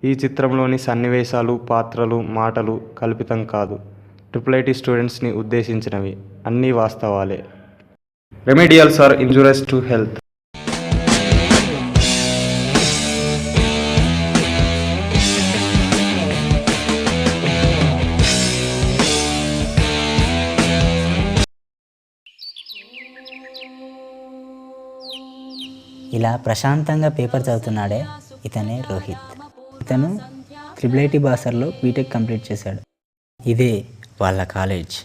ఈ చిత్రంలోని సన్నివేశాలు, పాత్రలు, మాటలు కల్పితం కాదు. IIIT స్టూడెంట్స్ని ఉద్దేశించినవి. అన్నీ వాస్తవాలే. రెమెడియల్స్ ఆర్ ఇంజూరియస్ టు హెల్త్. ఇలా ప్రశాంతంగా పేపర్ చదువుతున్నాడే ఇతనే రోహిత్. ఇతను IIIT బాసర్లో బీటెక్ కంప్లీట్ చేశాడు. ఇదే వాళ్ళ కాలేజ్.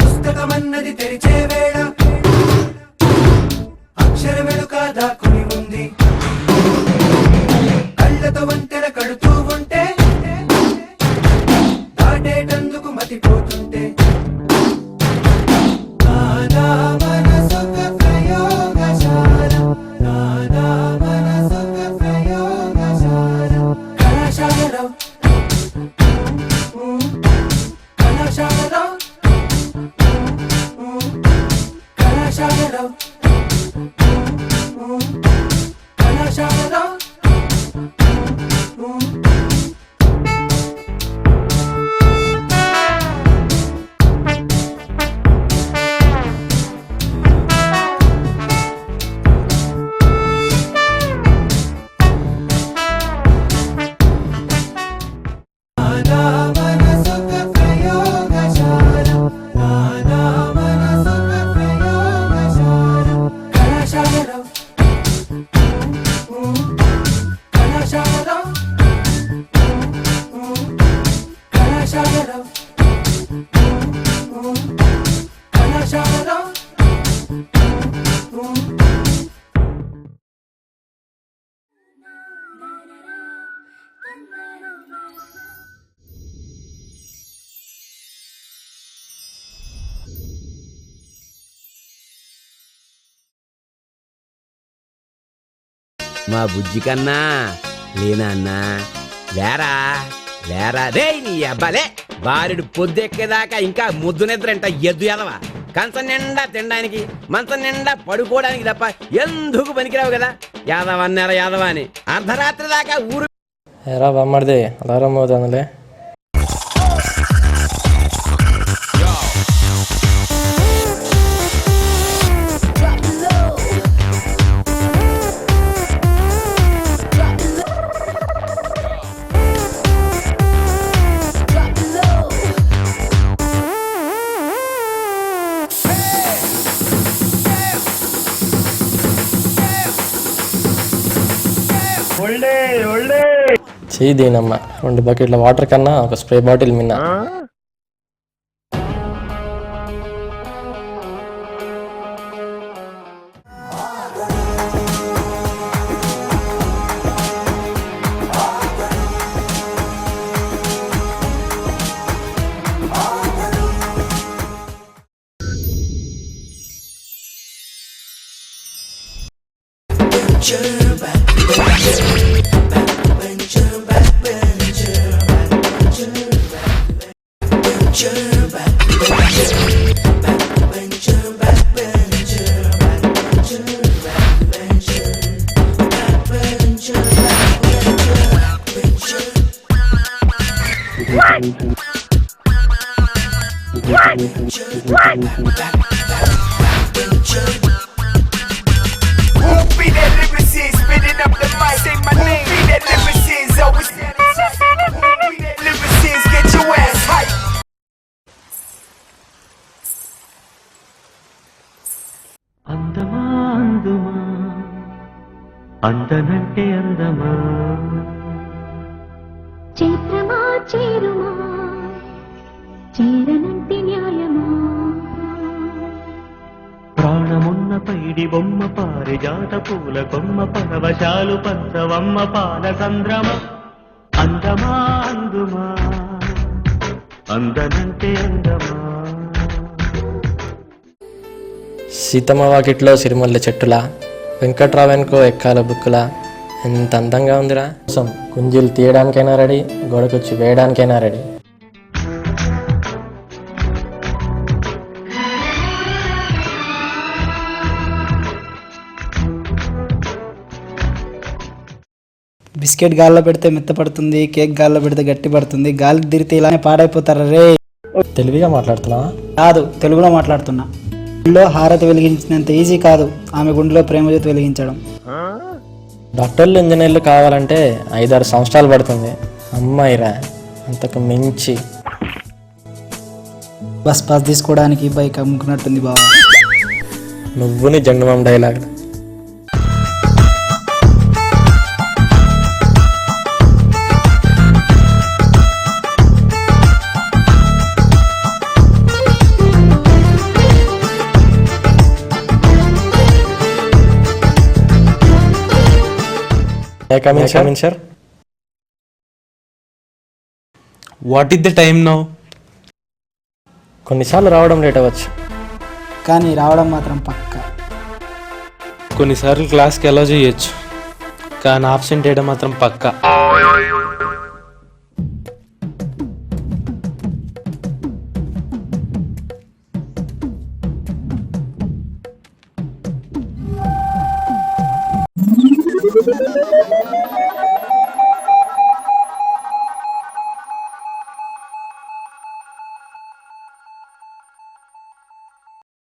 పుస్తకమన్నది తెరిచే వేళ అక్షరమెలుక దాక్కుని ఉంది. కళ్ళతో వంతెన కడుతూ ఉంటే దాటేటందుకు మతిపోతుంటే నానా మనసుక ప్రయోగశాల, నానా మనసుక ప్రయోగశాల. కళాశాలలో కళాశాలలో కళాశాలలో కళాశాలలో మా బుజ్జి కన్నా లేనా అన్నా లేరా లేరా రే నీ అబ్బాలే బారెడు పొద్దెక్కేదాకా ఇంకా ముద్దు నిద్రంట ఎద్దు ఎదవా. కంచం నిండా తినడానికి మంచం నిండా పడుకోవడానికి తప్ప ఎందుకు పనికిరావు కదా. యాదవ అన్నారా యాదవ అని అర్ధరాత్రి దాకా ఊరు ఎరా బొమ్మడిదే అలారం అవుతుందిలే. దీనమ్మ 2 బకెట్ల వాటర్ కన్నా ఒక స్ప్రే బాటిల్ మిన్న. అందనంటే అందమా చైత్రమా చేరుమా చేరనంటే న్యాయమా ప్రాణమున్న పైడి బొమ్మ పారిజాత పూల కొమ్మ పరవశాలు పంచవమ్మ పాల సంద్రమ అందమా అందుమా అందనంటే అందమా. సీతమ్మ వాకిట్లో సిరిమల్లె చెట్టులా, వెంకట్రావెన్కో ఎక్కాల బుక్కులా, ఎంత అందంగా ఉందిరా. కోసం కుంజీలు తీయడానికైనా రెడీ, గోడకొచ్చి వేయడానికైనా రెడీ. బిస్కెట్ గాల్లో పెడితే మెత్తపడుతుంది, కేక్ గాల్లో పెడితే గట్టి పడుతుంది, గాలికి దిరితే ఇలానే పాడైపోతారా రే. తెలివిగా మాట్లాడుతున్నావా? కాదు, తెలుగులో మాట్లాడుతున్నా. గుడిలో హారతి వెలిగించినంత ఈజీ కాదు ఆమె గుండెలో ప్రేమజ్యోతి వెలిగించడం. డాక్టర్లు ఇంజనీర్లు కావాలంటే 5-6 సంవత్సరాలు పడుతుంది. అమ్మాయిరా అంతకు మించి. బస్ పాస్ తీసుకోవడానికి బైక్ అమ్ముకున్నట్టుంది బాబా. నువ్వు నీ జంగమం dialogue. Come in, sir. What is the time now? కొన్నిసార్లు రావడం లేట్ అవ్వచ్చు, కానీ రావడం మాత్రం పక్కా. కొన్నిసార్లు క్లాస్కి అలౌ చేయొచ్చు, కానీ ఆబ్సెంట్ చేయడం మాత్రం పక్కా.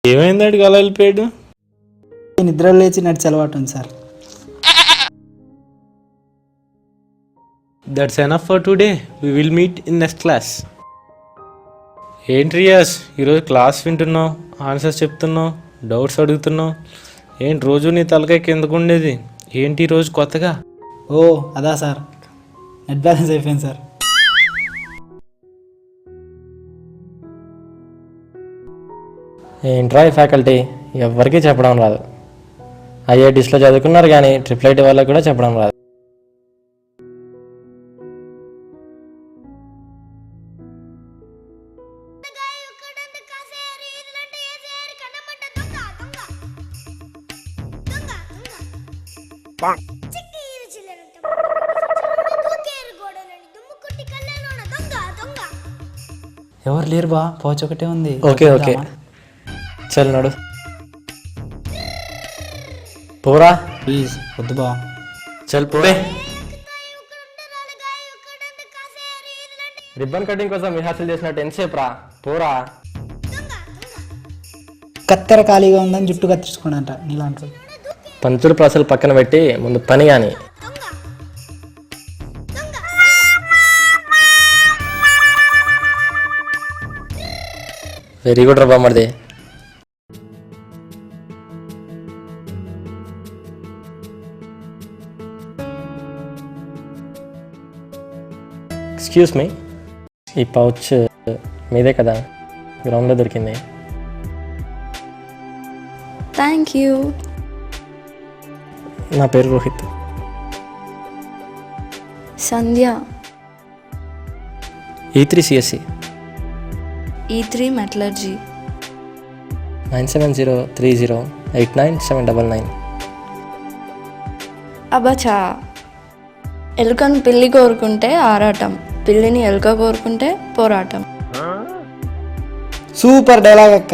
ఏమైంది అడిగి అలా వెళ్ళిపోయాడు? నిద్ర లేచి నడిచి అలవాటు ఉంది sir. That's enough for today. We will meet in next class. ఏంటి రియాస్, ఈరోజు క్లాస్ వింటున్నావు, ఆన్సర్స్ చెప్తున్నావు, డౌట్స్ అడుగుతున్నావు. ఏంటి రోజు నీ తలకాయకి ఎందుకు ఉండేది? ఏంటి ఈరోజు కొత్తగా? ఓ అదా సార్, నెట్ బ్యాలెన్స్ అయిపోయింది సార్. ఏంట్రా ఈ ఫ్యాకల్టీ, ఎవరికీ చెప్పడం రాదు. ఐఐటీస్లో చదువుకున్నారు కానీ ట్రిపుల్ వాళ్ళకి కూడా చెప్పడం రాదు. ఎవరు లేరు బా, పౌచ్ ఒకటే ఉంది. ఓకే ఓకే, చల్ నడు. పోరా. ప్లీజ్ వద్దు బా. చల్ పోరే. రిబ్బన్ కటింగ్ కోసం రిహార్సల్ చేసినట్టు ఎంతసేపు రా, పోరా. కత్తెర ఖాళీగా ఉందని జుట్టు కత్తిరించుకోండి నీలాంటి. పంచులు ప్రాసలు పక్కన పెట్టి ముందు పని కానీ. వెరీ గుడ్ రా బామ్మర్ది. ఎక్స్క్యూజ్ మీ, ఈ పౌచ్ మీదే కదా, గ్రౌండ్లో దొరికింది. Thank you. నా పేరు రోహిత్. సంధ్య. E3 CSE. E3 metallurgy. 9703089799. అబ్బచా. ఎలుకను పిల్లి కోరుకుంటే ఆరాటం, పిల్లిని ఎలుక కోరుకుంటే పోరాటం. సూపర్ డైలాగ్ అక్క.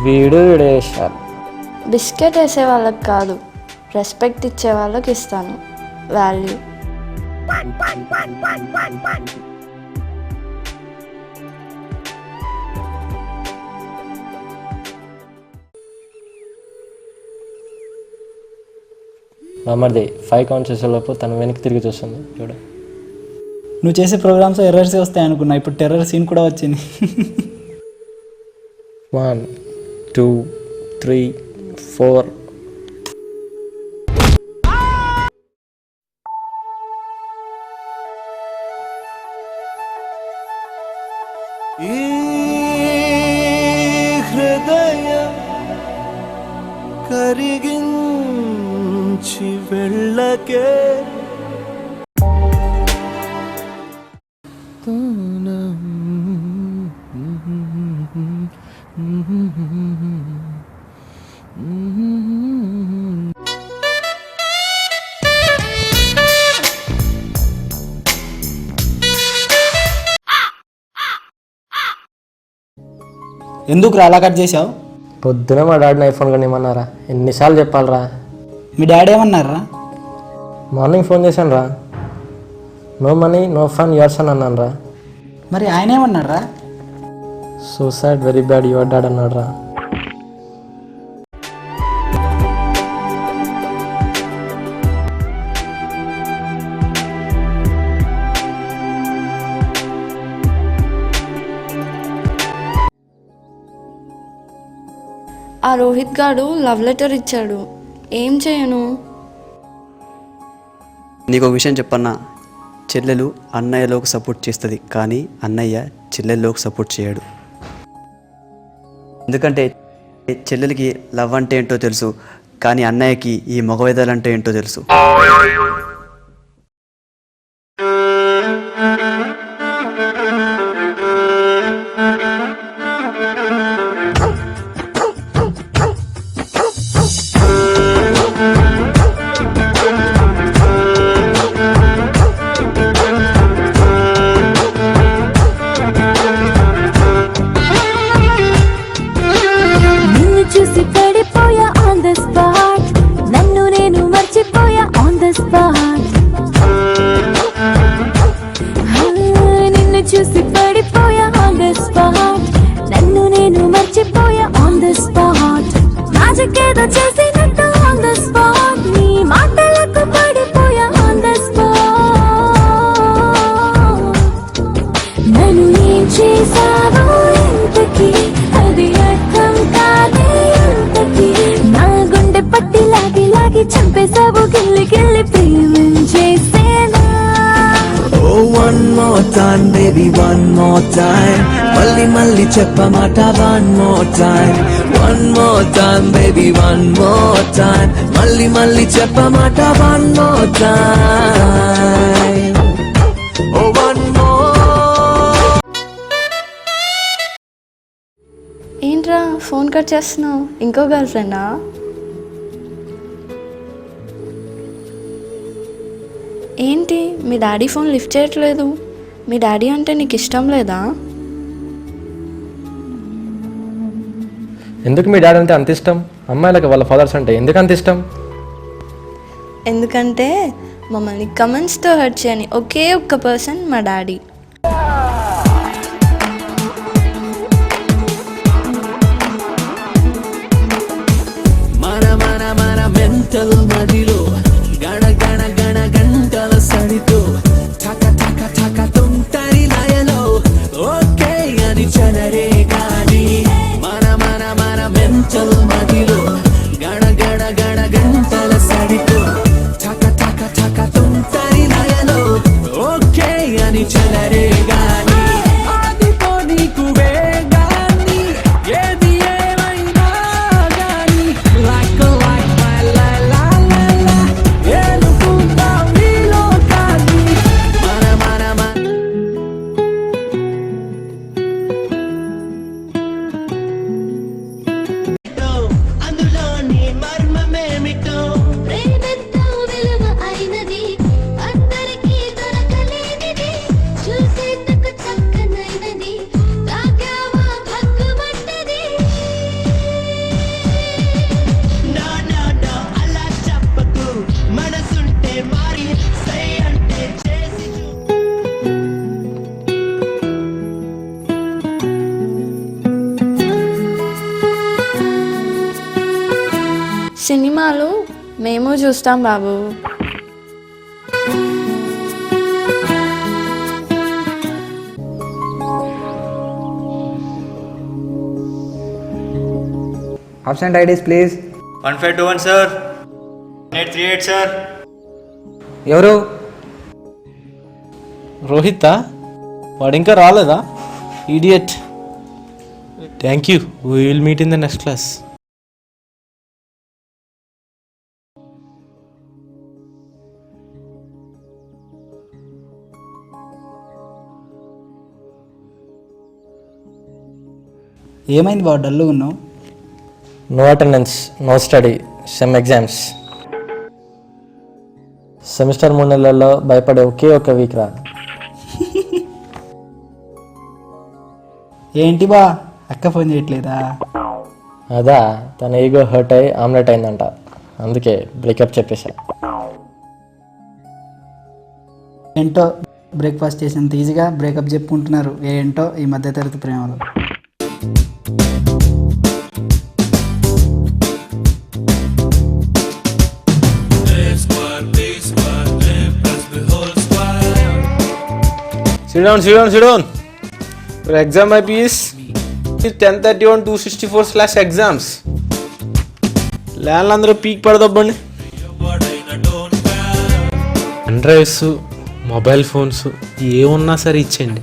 వీడు విడేశారు. బిస్కెట్ వేసే వాళ్ళకి కాదు, రెస్పెక్ట్ ఇచ్చే వాళ్ళకి ఇస్తాను వాల్యూ. బామ్మర్ది 5 కౌంట్ చేసేలోపు తను వెనక్కి తిరిగి చూస్తుంది చూడ. నువ్వు చేసే ప్రోగ్రామ్స్ ఎర్రర్స్ వస్తాయి అనుకున్నా, ఇప్పుడు టెర్రర్ సీన్ కూడా వచ్చింది. 1 2 3 4. ఈ హృదయం కరిగించి వెళ్ళకే ఎందుకు అలా కట్ చేసావు? పొద్దున మా డాడీని ఐఫోన్ కొనిమన్నారా, ఎన్నిసార్లు చెప్పాలరా? మీ డాడీ ఏమన్నారా? మార్నింగ్ ఫోన్ చేశాను రా, no money no fun yours అని అన్నాను రా. మరి ఆయన ఏమన్నారా? Suicide very bad your dad అన్నాడు రా. ఆ రోహిత్ గాడు లవ్ లెటర్ ఇచ్చాడు, ఏం చేయను? నీకు ఒక విషయం చెప్పన్నా, చెల్లెలు అన్నయ్యలోకి సపోర్ట్ చేస్తుంది, కానీ అన్నయ్య చెల్లెల్లోకి సపోర్ట్ చేయడు. ఎందుకంటే చెల్లెలకి లవ్ అంటే ఏంటో తెలుసు, కానీ అన్నయ్యకి ఈ మగవేదాలంటే ఏంటో తెలుసు. నిన్ను చూసి పడిపోయా ఆన్ ద స్పాట్, నన్ను నేను మర్చిపోయా ఆన్ ద స్పాట్. నిన్ను చూసి పడిపోయా ఆన్ ద స్పాట్, నన్ను నేను మర్చిపోయా ఆన్ ద స్పాట్. నాజకేదో చేసినట్టు ఆన్ ద స్పాట్, నీ మాటలకు పడిపోయా ఆన్ ద స్పాట్. నన్ను ఏం చేసావో ఇంతకీ అది అర్థం కాదే ఇంతకీ. నా గుండె పట్టి లాగి లాగి చంపేసావు, గిల్లి గిల్లి ప్రేమించేసేనా. Oh, one more time, baby, one more time. మళ్ళీ మళ్ళీ చెప్పమాట one more time. One more time, baby, one more time. మళ్ళీ మళ్ళీ చెప్పమాట one more time. Oh, one more. ఏంట్రా ఫోన్ కట్ చేస్తున్నావు? ఇంకో గర్ల్ ఫ్రెండా? ఏంటి మీ డాడీ ఫోన్ లిఫ్ట్ చేయట్లేదు? మీ డాడీ అంటే నీకు ఇష్టం లేదా? ఎందుకు మీ డాడీ అంటే అంత ఇష్టం? అమ్మాయిలకు వాళ్ళ ఫాదర్స్ అంటే ఎందుకు అంత ఇష్టం? ఎందుకంటే మమ్మల్ని కమెంట్స్తో హర్ట్ చేయని ఒకే ఒక్క పర్సన్ మా డాడీ. మన మన మన మెంటల్ మదిలో గణ గణ గణ గంటల సడితో ఠక ఠక ఠక తుంటరి లయలో ఓకే అని చలరే గాని. మన మన మన మెంటల్ మదిలో గణ గణ గణ గంటల సడితో ఠక ఠక ఠక తుంటరి లయలో ఓకే అని చలరే గాని. ఆదితో నీకు వేగాన్ని ఏది ఏమైనా గాని. Like a like my la la la la. ఏలుకుందాం ఈ లోకాన్ని. మన మన మన అందులోని మర్మమేమిటో. ప్రేమెంతో విలువ అయినది, అందరికీ దొరకలేనిది, చూసేందుకు చక్కనైనది, తాగావా భగ్గుమంటది. నా నా నా అలా చెప్పకు, మనసుంటే మారి సై అంటే చేసి చూ. సినిమాలు మేము చూస్తాం బాబు. Absent IDs please. 1521 sir, 838 sir. ఎవరు? రోహితా? వాడు ఇంకా రాలేదా? Idiot. Thank you, we will meet in the next class. ఏమైంది బావ డల్లు ఉన్నావు? No attendance, no study, sem exams. Semester 3 నెలల్లో భయపడే ఒకే ఒక వీక్ రా. ఏంటి బా అక్క ఫోన్ చేయట్లేదా? అదా తన ఈగో హర్ట్ అయ్యి ఆమ్లెట్ అయిందంట, అందుకే బ్రేకప్ చెప్పేశా. ఏంటో బ్రేక్ఫాస్ట్ చేసినంత ఈజీగా బ్రేకప్ చెప్పుకుంటున్నారు. ఏంటో ఈ మధ్యతరగతి ప్రేమలు. Sit down. Your exam IP is 1031 264/exams. ల్యాండ్లందరూ పీక్ పడదబ్బండి. డ్రైవ్స్, మొబైల్ ఫోన్స్ ఏమున్నా సరే ఇచ్చేయండి.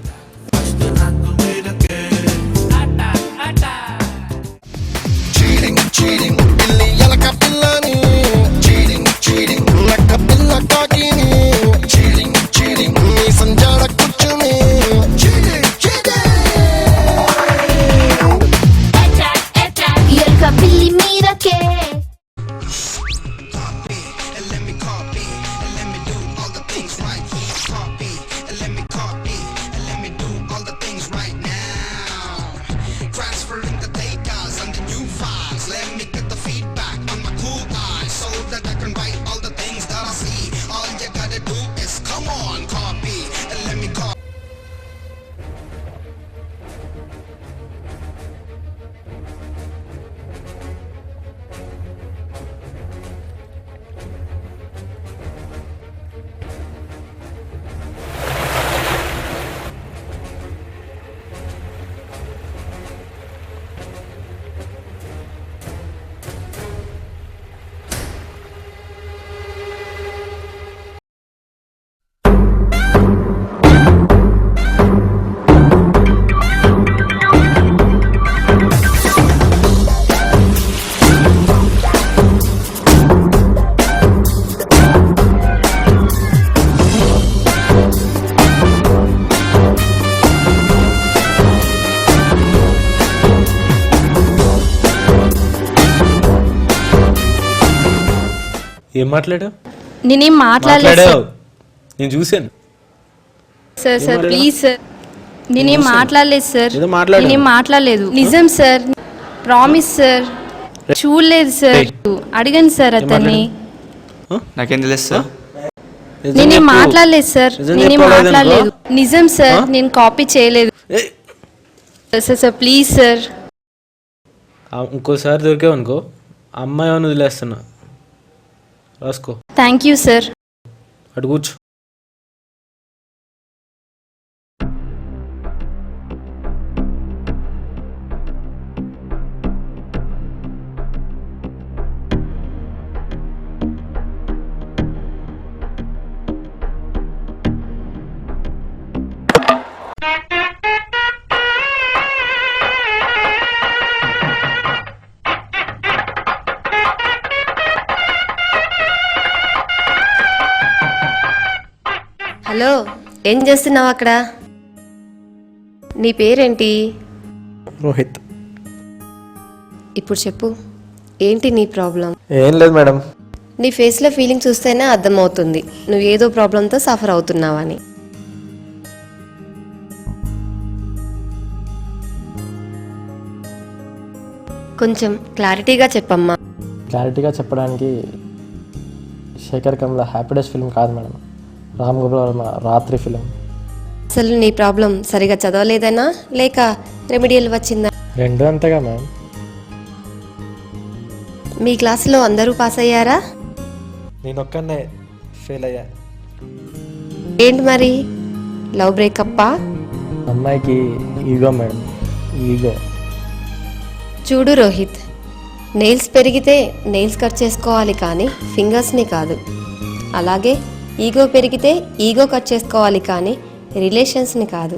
ఏం మాట్లాడావు? నేనేం మాట్లాడలేదు నేను చూశాను. సార్. సార్ ప్లీజ్ సార్, నేనేం మాట్లాడలేదు సార్. ఏదో మాట్లాడావు. నేనేం మాట్లాడలేదు. నిజం సార్, ప్రామిస్ సార్. చూడలేదు సార్, అడిగాను సార్ అతన్ని. నాకేం తెలుసు సార్? నేనేం మాట్లాడలేదు సార్. నేనేం మాట్లాడలేదు. నిజం సార్, నేను కాపీ చేయలేదు సార్. Sir please sir. ఇంకోసారి దొరికావనుకో అమ్మాయి అని వదిలేస్తున్నా. రాసుకో. Thank you sir. అటు కూర్చో. హలో, ఏం చేస్తున్నావు అక్కడ? నీ పేరేంటి? రోహిత్. ఇప్పుడు చెప్పు, ఏంటి నీ ప్రాబ్లం? ఏం లేదు మేడం. నీ ఫేస్లో ఫీలింగ్ చూస్తేనే అర్థమవుతుంది నువ్వు ఏదో ప్రాబ్లంతో సఫర్ అవుతున్నావని. కొంచెం క్లారిటీగా చెప్పమ్మా. క్లారిటీగా చెప్పడానికి శేఖర్ కమల హ్యాపీడెస్ ఫిల్మ్ కాదు మేడం, రామ్ గోపాల్ వర్మ రాత్రి ఫిలిం. అసలు నీ ప్రాబ్లం సరిగా చదవలేదనా లేక రెమెడియల్ వచ్చిందా? రెండు అంతేగా మ్యామ్. మీ క్లాసులో అందరూ పాస్ అయ్యారా? నేను ఒక్కనే ఫెయిల్ అయ్యా. ఏంటి మరి, లవ్ బ్రేకప్పా? అమ్మాయికి ఈగో మేడం, ఈగో. చూడు రోహిత్, నెయిల్స్ పెరిగితే నెయిల్స్ కట్ చేసుకోవాలి కానీ ఫింగర్స్ని కాదు. అలాగే ఈగో పెరిగితే ఈగో కట్ చేసుకోవాలి కానీ రిలేషన్స్ని కాదు.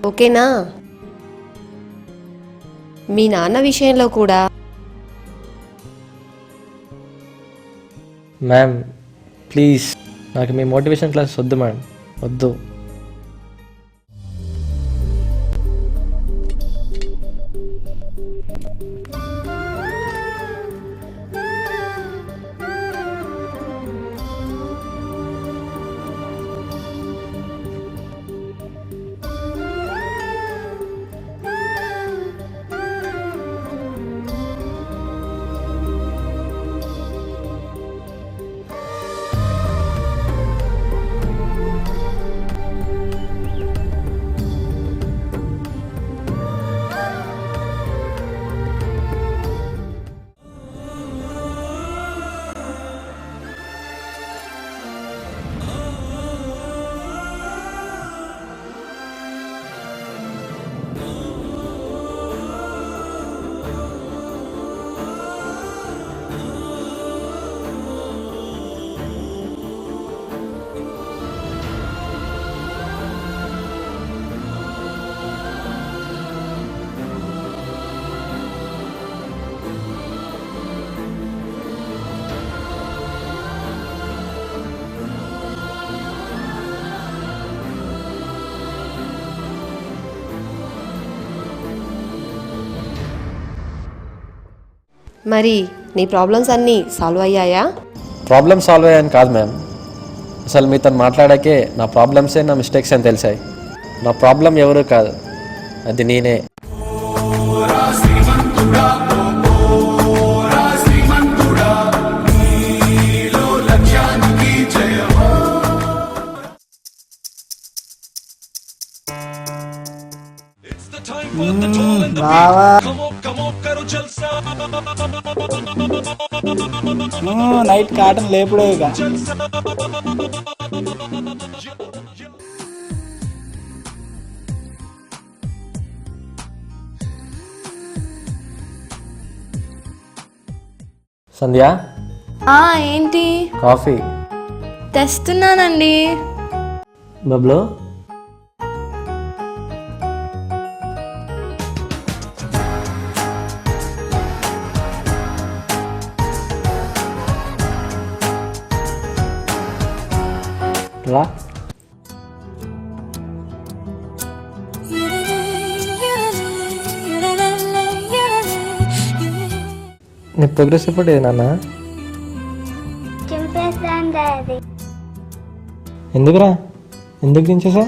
ఓకేనా? మీ నాన్న విషయంలో కూడా. మ్యామ్ ప్లీజ్, నాకు మీ మోటివేషన్ క్లాస్ వద్దు మేడం, వద్దు. మరి నీ ప్రాబ్లమ్స్ అన్నీ సాల్వ్ అయ్యాయా? ప్రాబ్లమ్ సాల్వ్ అయ్యాను కాదు మ్యామ్, అసలు మీతో మాట్లాడాకే నా ప్రాబ్లమ్సే నా మిస్టేక్స్ అని తెలిసాయి. నా ప్రాబ్లం ఎవరు కాదు, అది నేనే. బావా నైట్ కాటన్ లేపుడే ఇక. సంధ్య, ఏంటి? కాఫీ తెస్తున్నానండి. బబ్లు, రా. నీ ప్రోగ్రెస్ రిపోర్ట్ ఏది నాన్న? ఎందుకురా, ఎందుకు దించేసా?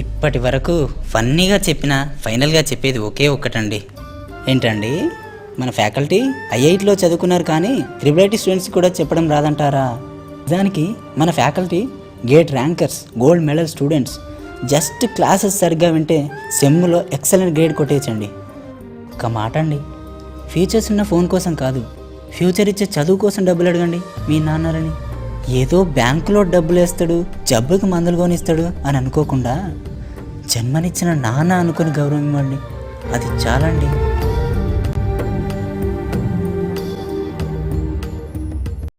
ఇప్పటి వరకు ఫన్నీగా చెప్పిన ఫైనల్గా చెప్పేది ఒకే ఒక్కటండి. ఏంటండి, మన ఫ్యాకల్టీ ఐఐటిలో చదువుకున్నారు కానీ త్రిబుల్ స్టూడెంట్స్ కూడా చెప్పడం రాదంటారా? దానికి మన faculty gate rankers, gold medal students. Just classes సరిగ్గా వింటే సెమ్లో ఎక్సలెంట్ గ్రేడ్ కొట్టేయచ్చండి. ఒక మాట అండి, ఫ్యూచర్స్ ఉన్న ఫోన్ కోసం కాదు, ఫ్యూచర్ ఇచ్చే చదువు కోసం డబ్బులు అడగండి మీ నాన్నలని. ఏదో బ్యాంకులో డబ్బులు వేస్తాడు, జబ్బుకి మందులు కొనిస్తాడు అని అనుకోకుండా జన్మనిచ్చిన నాన్న అనుకుని గౌరవం ఇవ్వండి, అది చాలండి.